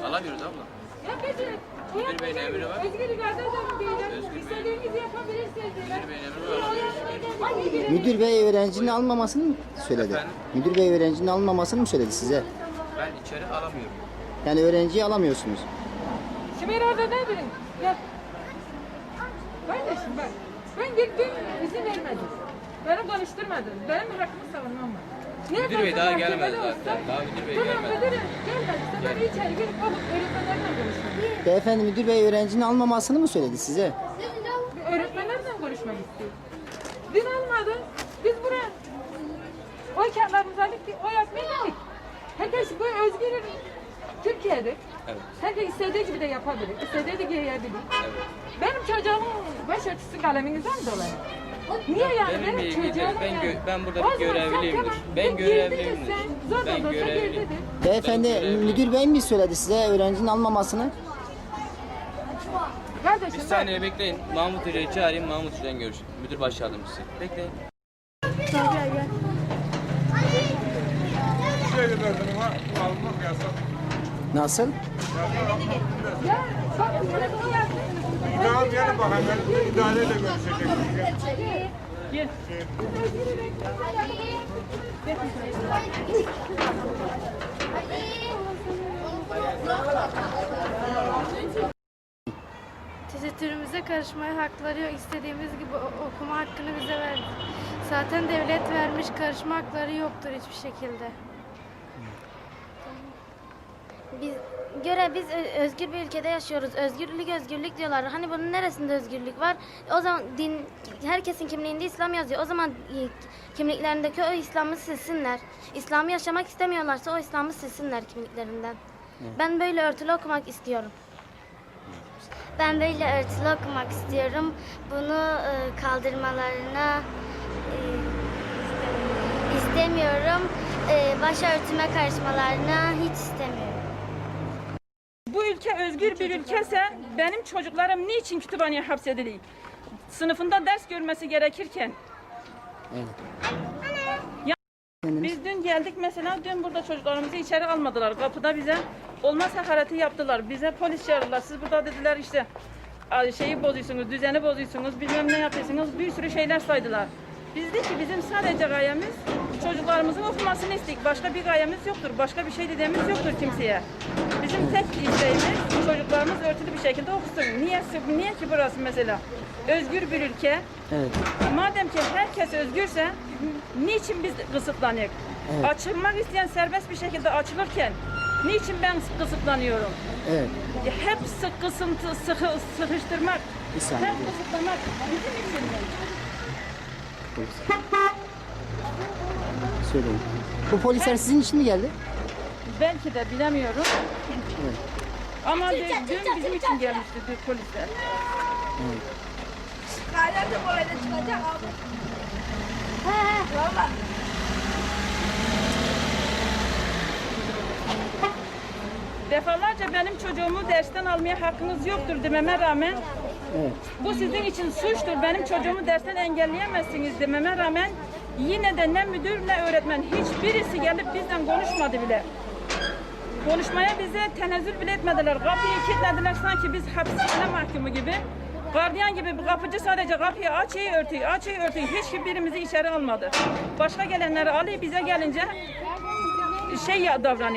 Alamıyoruz abla. Müdür Bey'in emri var. İstediğinizi yapabilirsiniz. Müdür Bey'in emri var. Müdür bey öğrencinin almamasını mı söyledi? Efendim? Müdür bey öğrencinin almamasını mı söyledi size? Ben içeri alamıyorum. Yani öğrenciyi alamıyorsunuz. Sümeyra orada ne bileyim? Gel. Kardeşim bak. Ben gittim izin vermedim. Beni konuşturmadın. Benim hakkımı savunmam var. Müdür Bey daha gelmedi zaten. Daha müdür Bey gelmedi. Müdür gelmedi. Ben içeri girip o öğretmenlerle konuştum. Beyefendi müdür bey öğrencinin almamasını mı söyledi size? Öğretmenlerle konuşmak istiyor. Biz almadı. Biz buraya oy kağıtlarımızı alıp oy atmaya gittik. Herkes bu özgür Türkiye'de. Evet. Herkes istediği gibi de yapabilir. İstediği de giyebilir. Evet. Benim çocuğumun başörtüsü kaleminizden dolayı. Niye yani Benimle benim ilgili çocuğumun ben burada O bir zaman sen görevliyimdir. tamam, Ben görevliyimdir. Sen zor da Ben olsa görevliyim. girdin. Beyefendi müdür bey mi söyledi size öğrencinin almamasını? Kardeşim Bir saniye bekleyin. Mahmut Hoca'yı çağırayım. Mahmut Hoca'yla görüşün. Müdür baş yardımcısı. Bekleyin. Nasıl? Ya bak bunu yaptın. Tamam gelin bakalım. Ben idareyle görüşecek. Gel. Tesettürümüze karışmaya hakları yok. İstediğimiz gibi okuma hakkını bize verdi. Zaten devlet vermiş, karışma hakları yoktur hiçbir şekilde. Biz özgür bir ülkede yaşıyoruz. Özgürlük diyorlar. Hani bunun neresinde özgürlük var? O zaman herkesin kimliğinde İslam yazıyor. O zaman kimliklerindeki o İslam'ı silsinler. İslam'ı yaşamak istemiyorlarsa o İslam'ı silsinler kimliklerinden. Ben böyle örtülü okumak istiyorum. Ben böyle örtülü okumak istiyorum. Bunu kaldırmalarına istemiyorum. Başörtüme karışmalarına hiç istemiyorum. Bu ülke özgür bir ülkese benim çocuklarım niçin kütüphaneye hapsediliyor? Sınıfında ders görmesi gerekirken. Biz dün geldik mesela, dün burada çocuklarımızı içeri almadılar. Kapıda bize olmaz hakareti yaptılar. Bize polis çağırdılar. Siz burada dediler işte şeyi bozuyorsunuz, düzeni bozuyorsunuz, bilmem ne yapıyorsunuz. Bir sürü şeyler saydılar. Biz dedik ki bizim sadece gayemiz çocuklarımızın okumasını istedik. Başka bir gayemiz yoktur. Başka bir şey dediğimiz yoktur kimseye. Bizim tek isteğimiz çocuklarımız örtülü bir şekilde okusun. Niye ki burası mesela özgür bir ülke? Evet. Madem ki herkes özgürse niçin biz kısıtlanıyoruz? Evet. Açılmak isteyen serbest bir şekilde açılırken niçin ben kısıtlanıyorum? Evet. Hep sıkıştırmak, Bir saniye. hep kısıtlamak bizim için mi? Söyleyin. Bu polisler sizin için mi geldi? Belki de bilemiyorum. Evet. Ama dün bizim için gelmişti polisler. Defalarca benim çocuğumu dersten almaya hakkınız yoktur dememe rağmen, Evet. bu sizin için suçtur, benim çocuğumu dersten engelleyemezsiniz dememe rağmen yine de ne müdür ne öğretmen hiçbirisi gelip bizden konuşmadı bile. Konuşmaya bize tenezzül bile etmediler. Kapıyı kilitlediler sanki biz hapishane mahkumu gibi. Gardiyan gibi bir kapıcı sadece kapıyı açıyı örtüyor, hiç birimizi içeri almadı. Başka gelenleri alıyor, bize gelince davranıyor.